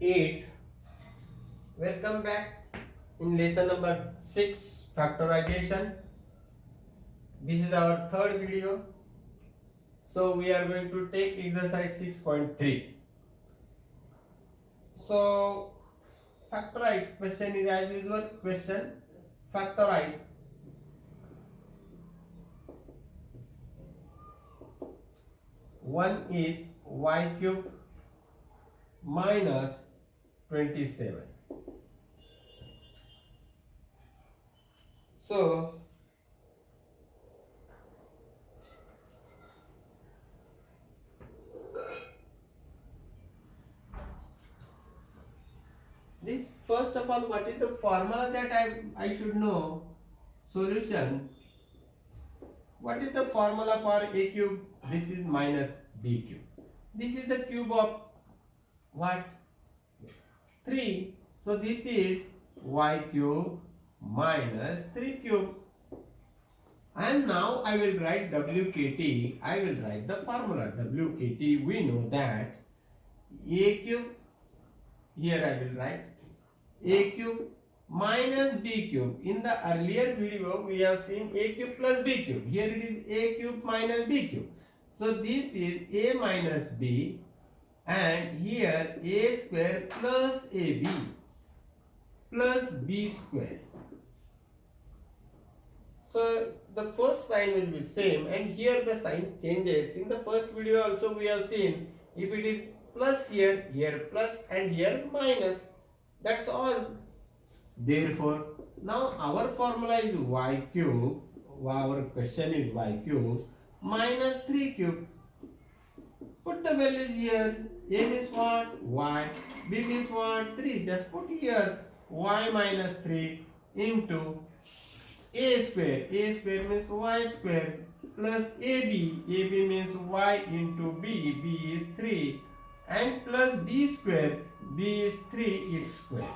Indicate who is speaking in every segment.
Speaker 1: 8. Welcome back in lesson number 6, factorization. This is our third video. So we are going to take exercise 6.3. So factorize, question is as usual question, factorize. One is y cube minus 27. So this, first of all, what is the formula that I should know? Solution. What is the formula for a cube? This is minus b cube. This is the cube of what? 3. So this is y cube minus 3 cube. And now I will write WKT. I will write the formula. WKT, we know that a cube, here I will write a cube minus b cube. In the earlier video we have seen a cube plus b cube. Here it is a cube minus b cube. So this is a minus b, and here a square plus ab plus b square. So the first sign will be same, and here the sign changes. In the first video also we have seen, if it is plus here, here plus, and here minus. That's all. Therefore, now our formula is y cube. Our question is y cube minus 3 cube. Put the values here. A means what? Y. B means what? 3. Just put here y minus 3 into a square. A square means y square plus ab. Ab means y into b. B is 3. And plus b square. B is 3 its square.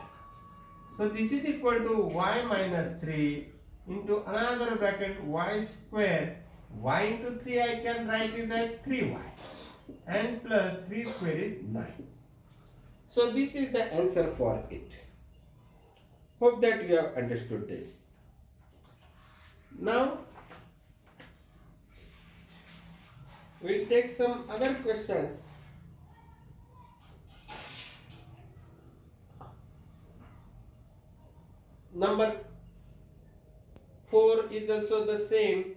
Speaker 1: So this is equal to y minus 3 into another bracket y square. Y into 3 I can write it as 3y. And plus 3 square is 9. So this is the answer for it. Hope that you have understood this. Now we'll take some other questions. Number 4 is also the same.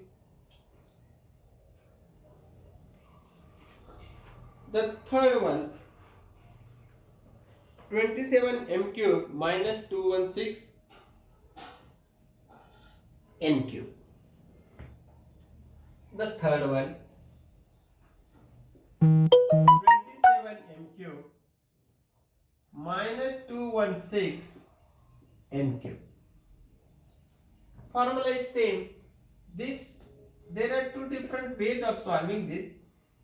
Speaker 1: The third one, 27 m cube minus 216 n cube. The third one, 27 m cube minus 216 n cube. Formula is same. This, there are two different ways of solving this.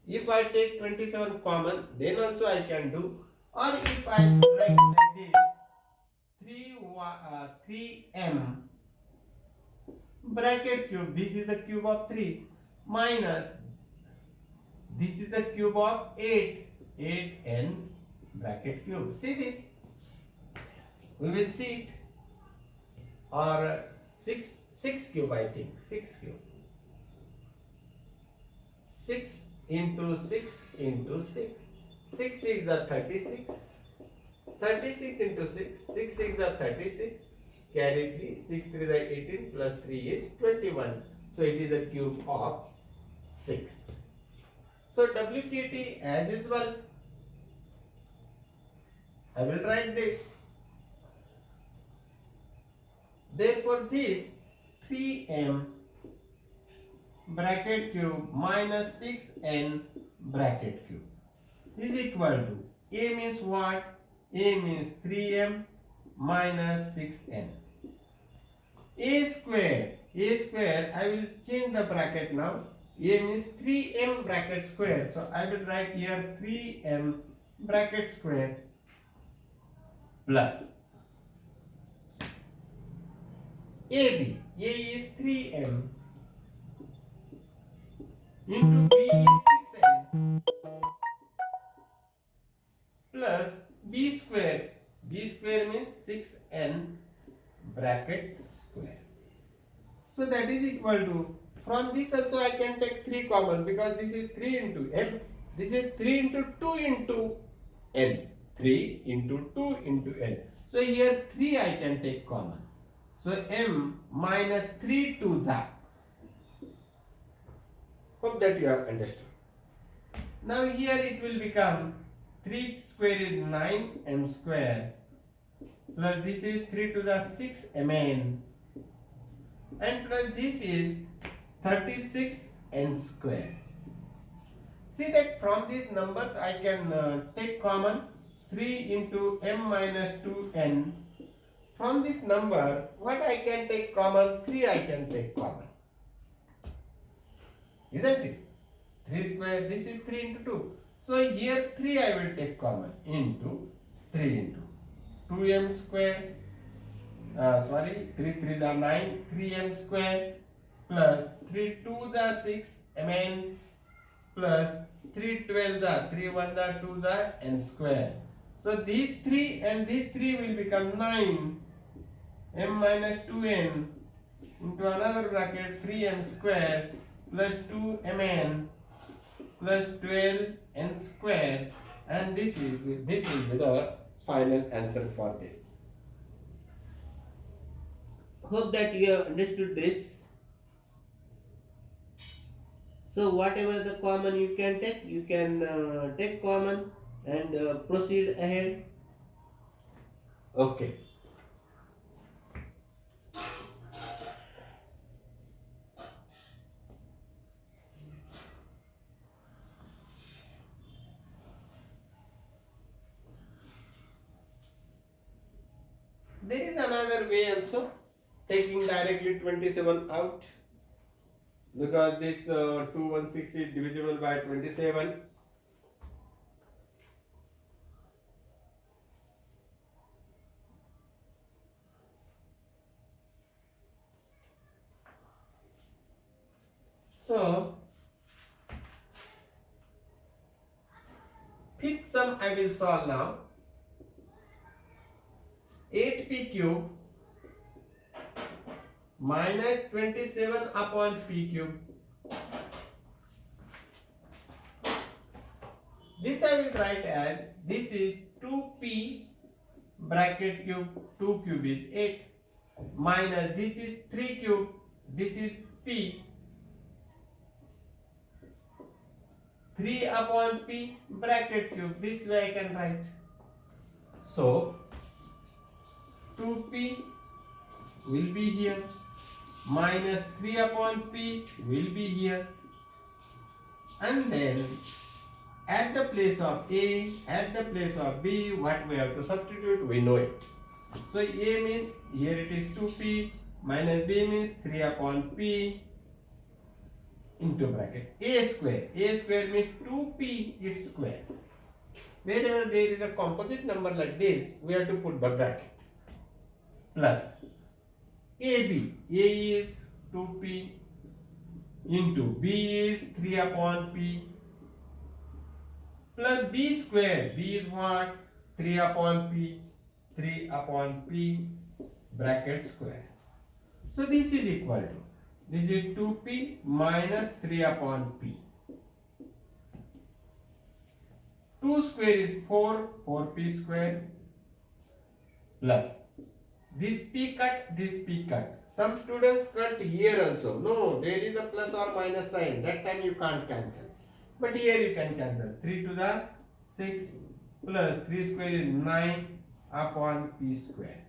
Speaker 1: If I take 27 common, then also I can do. Or if I write like this, 3m bracket cube, this is the cube of 3, minus this is the cube of 8n bracket cube. See this? We will see it. Or 6 cube, I think. 6 cube. 6 into 6 into 6. 6 is the 36. 36 into 6. 6 is the 36. Carry 3. 6 3 is the 18 plus 3 is 21. So it is a cube of 6. So WKT as usual. I will write this. Therefore this 3m bracket cube minus 6n bracket cube is equal to, a means what? A means 3m minus 6n. A square, I will change the bracket now. A means 3m bracket square. So I will write here 3m bracket square plus AB. A is 3m into B is 6n plus b square. B square means 6n bracket square. So that is equal to, from this also I can take 3 common because this is 3 into m. This is 3 into 2 into n. 3 into 2 into n. So here 3 I can take common. So m minus 3 to the. Hope that you have understood. Now here it will become 3 square is 9m square plus this is 3 to the 6 mn and plus this is 36n square. See that from these numbers I can take common 3 into m minus 2n. From this number what I can take common? 3 I can take common. Isn't it? 3 square, this is 3 into 2. So here 3 I will take common into 3 into 2m square. 3 3 the 9, 3m square plus 3 2 the 6 mn plus 3 12 the 3 1 the 2 the n square. So these 3 and these 3 will become 9 m minus 2n into another bracket 3m square plus 2 mn plus 12 n square, and this will be the final answer for this. Hope that you have understood this. So whatever the common you can take common and proceed ahead. Okay. There is another way also, taking directly 27 out, because this 216 is divisible by 27. So fifth sum I will solve now. 8p cube minus 27 upon p cube. This I will write as, this is 2p bracket cube, 2 cube is 8, minus this is 3 cube, this is p, 3 upon p bracket cube. This way I can write. So 2p will be here, minus 3 upon p will be here, and then at the place of a, at the place of b, what we have to substitute, we know it. So a means, here it is 2p, minus b means 3 upon p into bracket a square. A square means 2p its square. Wherever there is a composite number like this, we have to put the bracket. Plus AB, A is 2p into B is 3 upon p plus B square, B is what? 3 upon p, 3 upon p bracket square. So this is equal to, this is 2p minus 3 upon p. 2 square is 4, 4p square plus this p cut, this p cut. Some students cut here also. No, there is a plus or minus sign. That time you can't cancel. But here you can cancel. 3 to the 6 plus 3 square is 9 upon p square.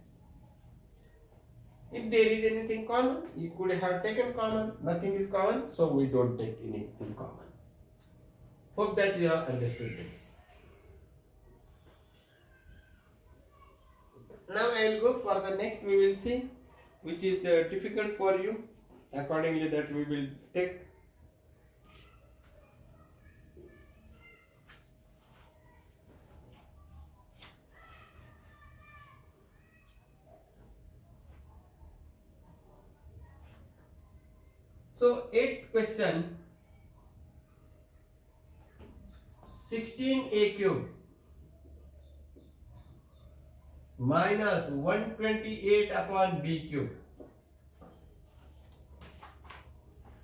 Speaker 1: If there is anything common, you could have taken common. Nothing is common, so we don't take anything common. Hope that you have understood this. Now I will go for the next, we will see which is difficult for you. Accordingly that we will take. So 8th question, 16a cube minus 128 upon b cube.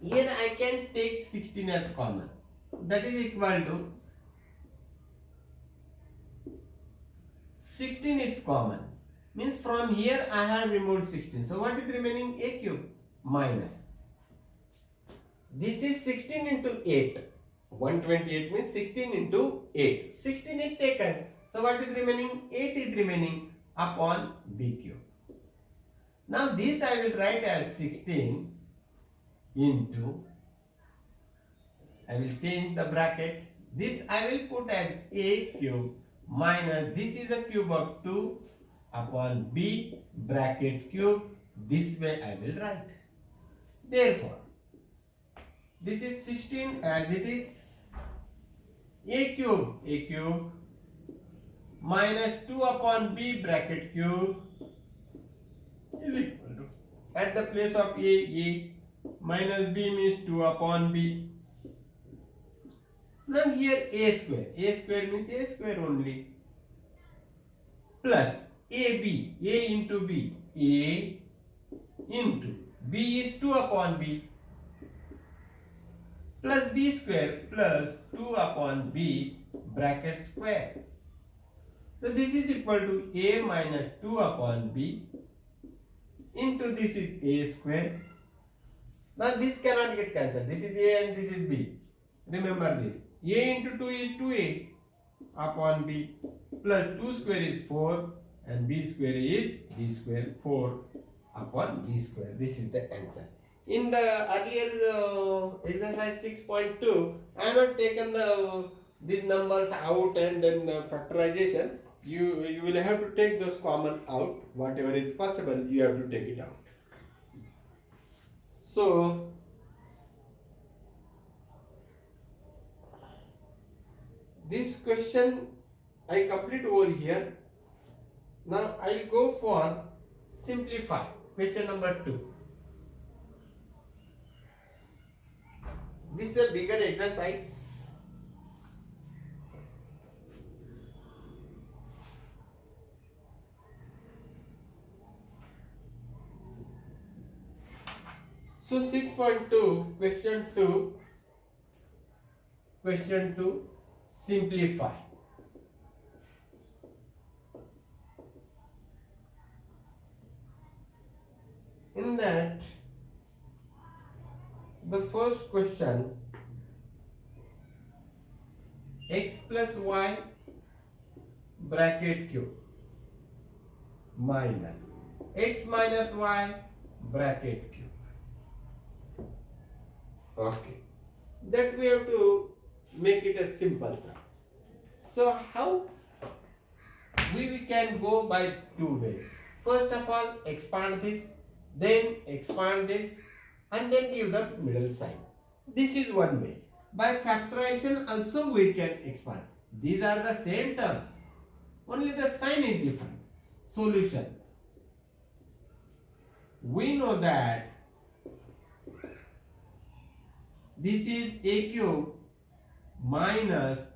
Speaker 1: Here I can take 16 as common. That is equal to 16 is common. Means from here I have removed 16. So what is remaining? A cube minus. This is 16 into 8. 128 means 16 into 8. 16 is taken. So what is remaining? 8 is remaining upon b cube. Now this I will write as 16 into, I will change the bracket. This I will put as a cube minus, this is a cube of 2 upon b bracket cube. This way I will write. Therefore, this is 16 as it is. A cube minus 2 upon b bracket cube is equal to, at the place of a minus b means 2 upon b. Now here a square means a square only, plus a into b, a into b is 2 upon b, plus b square plus 2 upon b bracket square. So this is equal to a minus 2 upon b into this is a square. Now this cannot get cancelled. This is a and this is b. Remember this. A into 2 is 2a upon b, plus 2 square is 4 and b square is b square, 4 upon b square. This is the answer. In the earlier exercise 6.2, I have not taken these numbers out and then factorization. You will have to take those common out. Whatever is possible, you have to take it out. So this question I complete over here. Now I will go for simplify. Question number 2. This is a bigger exercise. So 6.2, question 2, simplify. In that, the first question, x plus y bracket cube minus x minus y bracket cube. Okay, that we have to make it a simple sum. So how we can go by 2 ways. First of all, expand this, then expand this, and then give the middle sign. This is one way. By factorization also we can expand. These are the same terms, only the sign is different. Solution. We know that this is a cube minus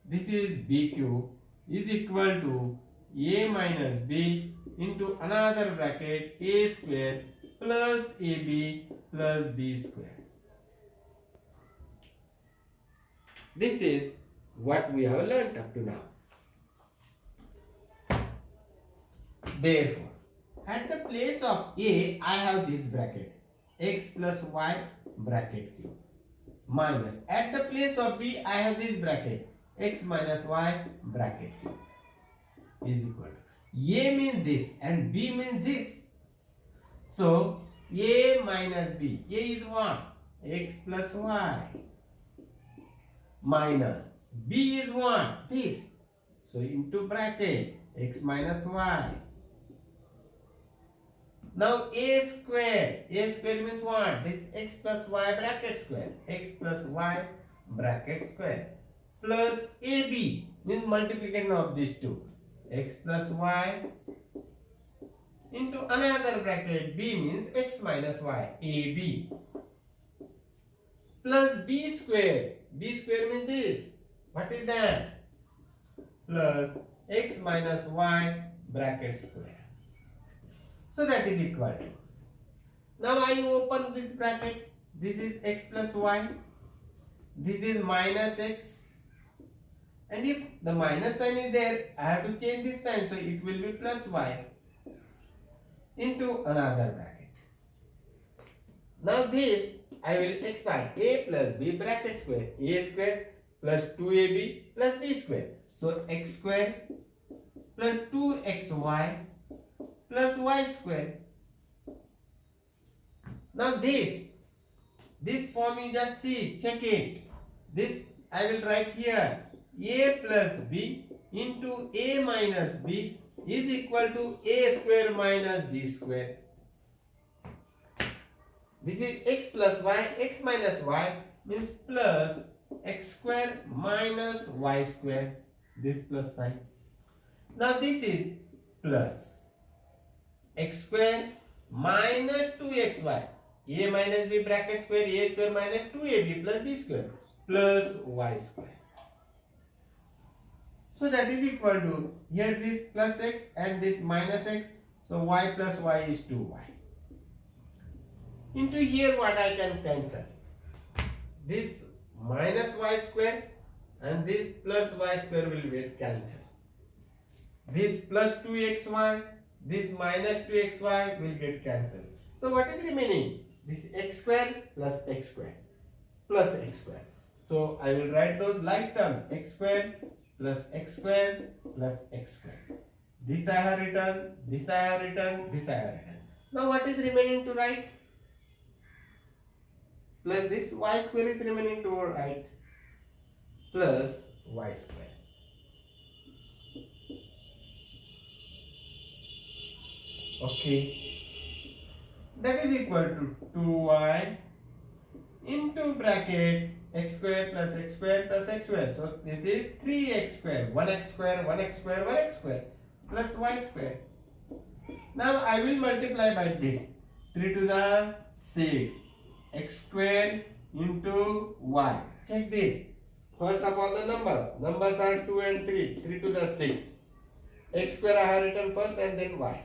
Speaker 1: this is b cube is equal to a minus b into another bracket a square plus ab plus b square. This is what we have learnt up to now. Therefore, at the place of a, I have this bracket x plus y bracket cube minus, at the place of b, I have this bracket x minus y bracket cube is equal to, a means this and b means this. So a minus b, a is what? X plus y minus b is what? This. So into bracket x minus y. Now a square means what? This x plus y bracket square, x plus y bracket square plus ab means multiplication of these two, x plus y into another bracket b means x minus y, ab plus b square means this. What is that? Plus x minus y bracket square. So that is equal to. Now I open this bracket. This is x plus y. This is minus x. And if the minus sign is there, I have to change this sign. So it will be plus y into another bracket. Now this I will expand. A plus b bracket square. A square plus 2ab plus b square. So x square plus 2xy plus y square. Now this form you just see, check it. This I will write here. A plus b into a minus b is equal to a square minus b square. This is x plus y. X minus y means plus x square minus y square. This plus sign. Now this is plus x square minus 2xy. A minus b bracket square. A square minus 2ab plus b square plus y square. So that is equal to, here this plus x and this minus x. So y plus y is 2y. Into here what I can cancel? This minus y square and this plus y square will get cancelled. This plus 2xy, this minus 2xy will get cancelled. So what is remaining? This x square plus x square plus x square. So I will write those like terms, x square plus x square plus x square. This I have written, this I have written, this I have written. Now what is remaining to write? Plus this y square is remaining to write, plus y square. Okay. That is equal to 2y into bracket x square plus x square plus x square. So this is 3x square, 1x square, 1x square, 1x square plus y square. Now I will multiply by this. 3 to the 6. X square into y. Check this. First of all the numbers. Numbers are 2 and 3. 3 to the 6. X square I have written first and then y.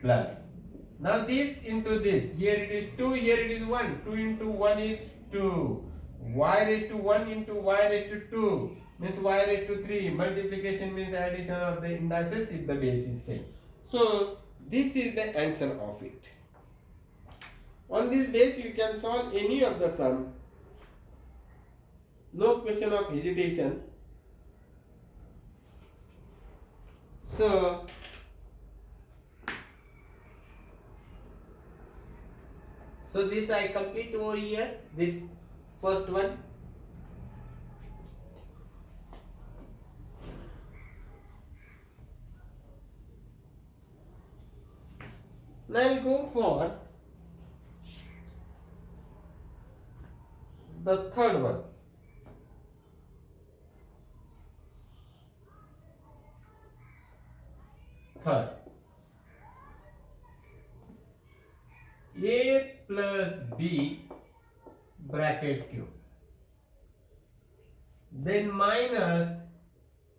Speaker 1: Plus. Now this into this. Here it is 2, here it is 1. 2 into 1 is 2. Y raised to 1 into y raised to 2 means y raised to 3. Multiplication means addition of the indices if the base is same. So this is the answer of it. On this base you can solve any of the sum. No question of hesitation. So this I complete over here, this first one. Now I'll go for the third one. Third. A plus b bracket cube, then minus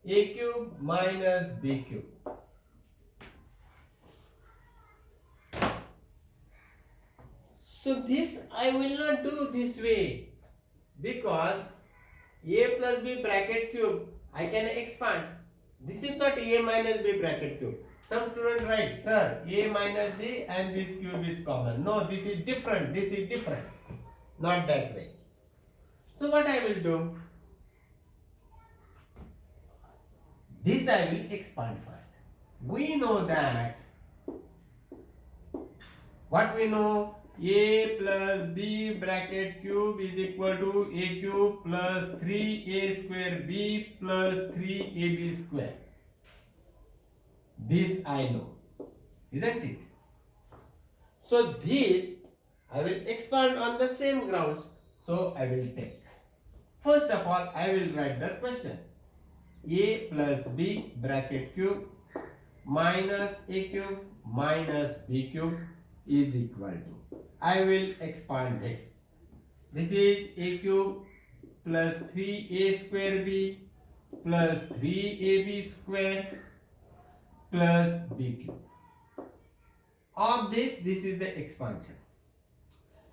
Speaker 1: a cube minus b cube. So this I will not do this way because a plus b bracket cube I can expand. This is not a minus b bracket cube. Some student write, sir, a minus b and this cube is common. No, this is different. This is different. Not that way. So what I will do? This I will expand first. We know that. What we know? A plus b bracket cube is equal to a cube plus 3a square b plus 3ab square. This I know, isn't it? So this I will expand on the same grounds. So I will take. First of all, I will write the question. A plus b bracket cube minus a cube minus b cube is equal to. I will expand this. This is a cube plus 3a square b plus 3ab square plus b cube. Of this is the expansion.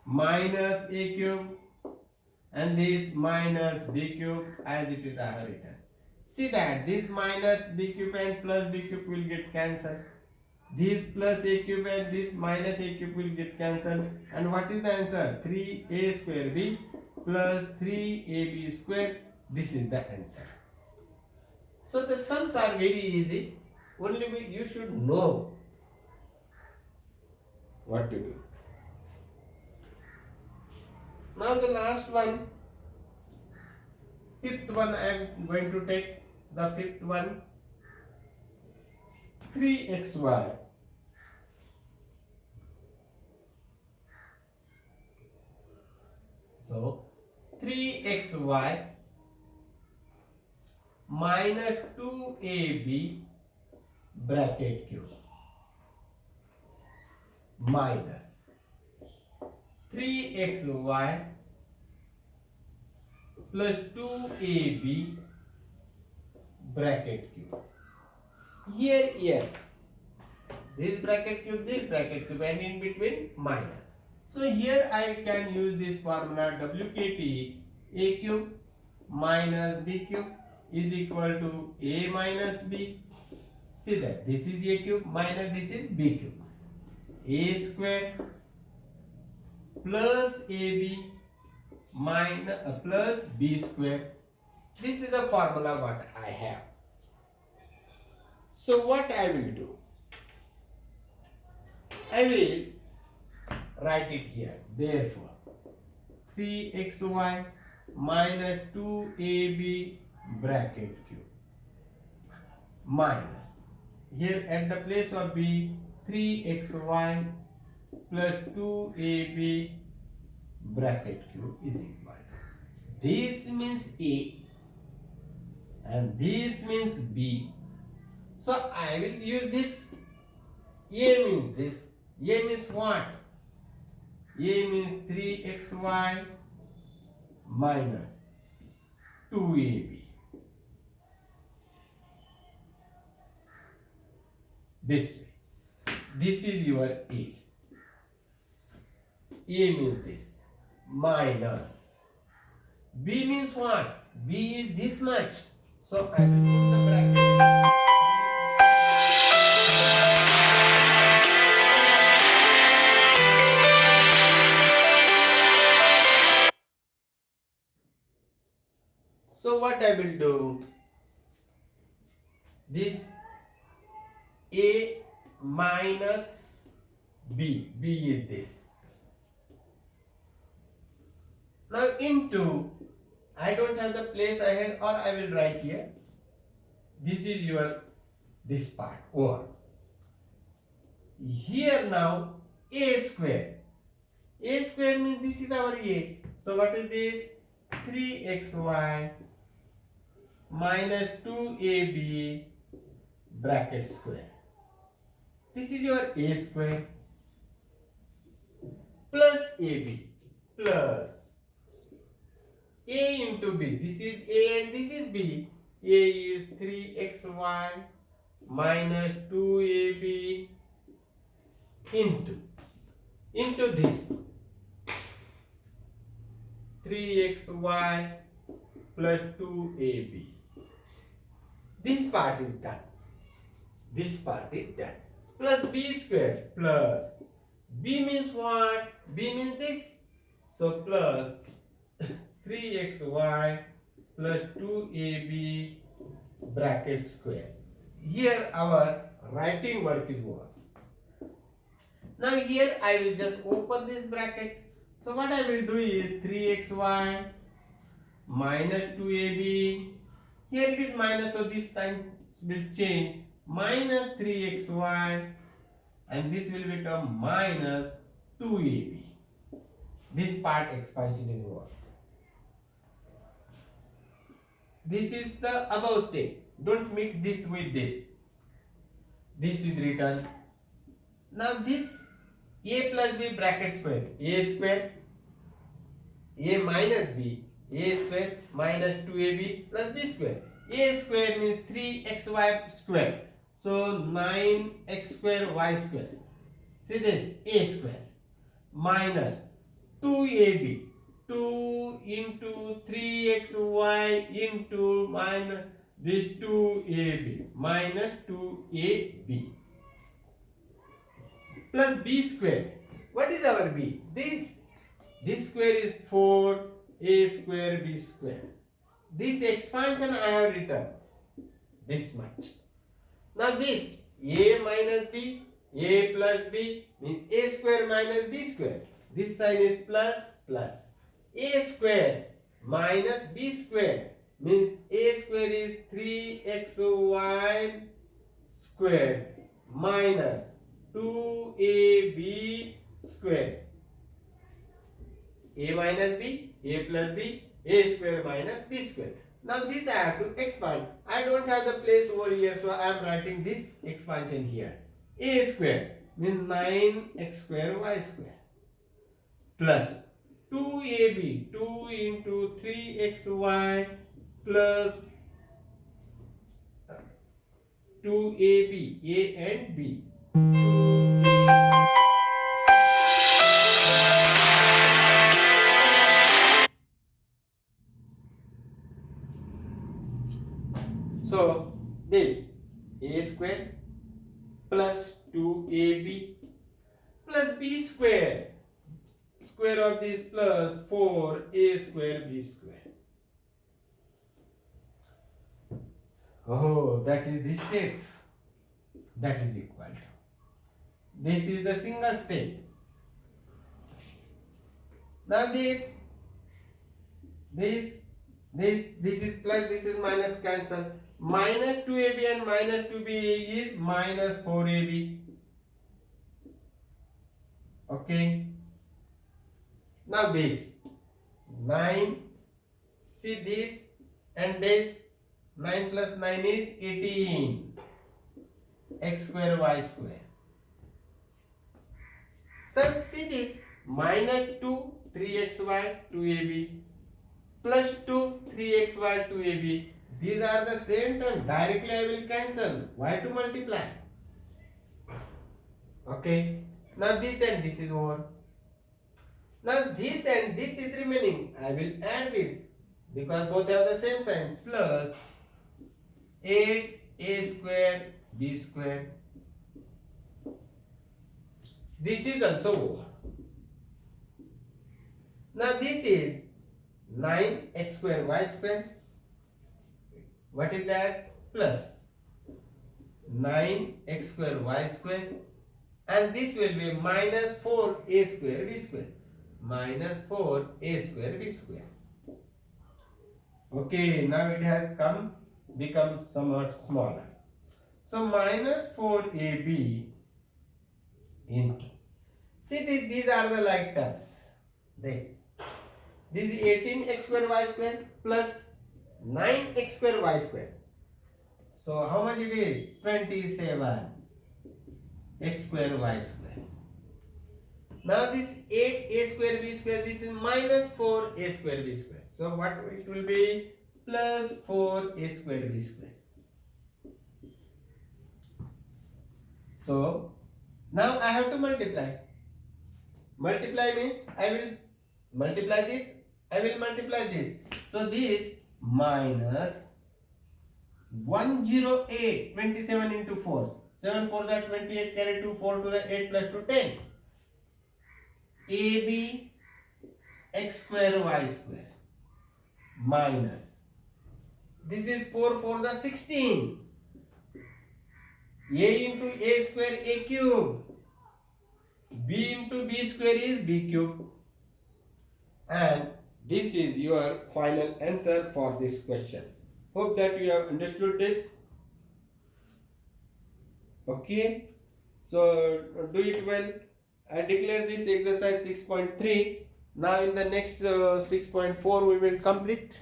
Speaker 1: Minus a cube and this minus b cube as it is I have written. See that this minus b cube and plus b cube will get cancelled. This plus a cube and this minus a cube will get cancelled. And what is the answer? 3a square b plus 3ab square. This is the answer. So the sums are very easy. Only you should know what to do. Now the last one, fifth one I am going to take. The fifth one, 3xy so 3xy minus 2ab bracket cube minus 3xy plus 2ab bracket cube. Here, yes, this bracket cube, and in between minus. So here I can use this formula WKT a cube minus b cube is equal to a minus b. See that this is a cube minus this is b cube. A square plus ab minus plus b square. This is the formula what I have. So what I will do? I will write it here. Therefore, 3xy minus 2ab bracket cube minus, here at the place of b, 3xy plus 2ab bracket cube is equal to, this means a and this means b. So I will use this. A means this. A means what? A means 3xy minus 2ab. This way. This is your A. A means this. Minus. B means what? B is this much. So I will put the bracket. So what I will do? This A minus B. B is this. Now into, I don't have the place I had, or I will write here. This is your, this part, or here now A square. A square means this is our A. So what is this? 3xy minus 2ab bracket square. This is your A square plus ab plus A into B. This is A and this is B. A is 3xy minus 2ab into this 3xy plus 2ab. This part is done. This part is done. Plus b square plus b means what? B means this. So plus 3xy plus 2ab bracket square. Here our writing work is over. Now here I will just open this bracket. So what I will do is 3xy minus 2ab. Here it is minus, so this sign will change. Minus 3xy and this will become minus 2ab. This part expansion is over. This is the above step. Don't mix this with this. This is written. Now this a plus b bracket square. A square. A minus b. A square minus 2ab plus b square. A square means 3xy square. So 9x square y square. See this, a square minus 2ab. 2 into 3xy into minus this 2ab minus 2ab plus b square. What is our b? This square is 4a square b square. This expansion I have written this much. Now this a minus b, a plus b means a square minus b square. This sign is plus plus. A square minus b square means a square is 3xy square minus 2ab square. A minus b, a plus b, a square minus b square. Now this I have to expand. I don't have the place over here, so I am writing this expansion here. A square means 9x square y square plus 2ab, 2 into 3xy plus 2ab, a and b. 2ab. So this a square plus 2ab plus b square. Square of this plus 4a square b square. Oh, that is the step. That is equal to. This is the single step. Now this is plus, this is minus, cancel. Minus 2ab and minus 2b is minus 4ab. Okay. Now this 9, see this and this, 9 plus 9 is 18 x square y square. So see this, minus 2 3xy 2ab plus 2 3xy 2ab. These are the same term. Directly I will cancel. Why to multiply? Okay. Now this and this is over. Now this and this is remaining. I will add this because both have the same sign. Plus 8a square b square. This is also over. Now this is 9x square y square. What is that? Plus 9x square y square. And this will be minus 4a square b square. Minus 4a square b square. Okay, now it has become somewhat smaller. So minus 4ab into. See these are the like terms. This is 18x square y square plus 9x square y square. So how much it is? 27 x square y square. Now this 8a square b square, this is minus 4a square b square. So what it will be? Plus 4a square b square. So now I have to multiply. Multiply means I will multiply this, I will multiply this. So this minus 108, 27 into 4. 7 4 the 28, carry 2, 4 to the 8 plus 2, 10. AB x square y square minus. This is 4 4 the 16. A into a square a cube. B into b square is b cube. And this is your final answer for this question. Hope that you have understood this. Okay. So do it well. I declare this exercise 6.3. Now in the next 6.4 we will complete.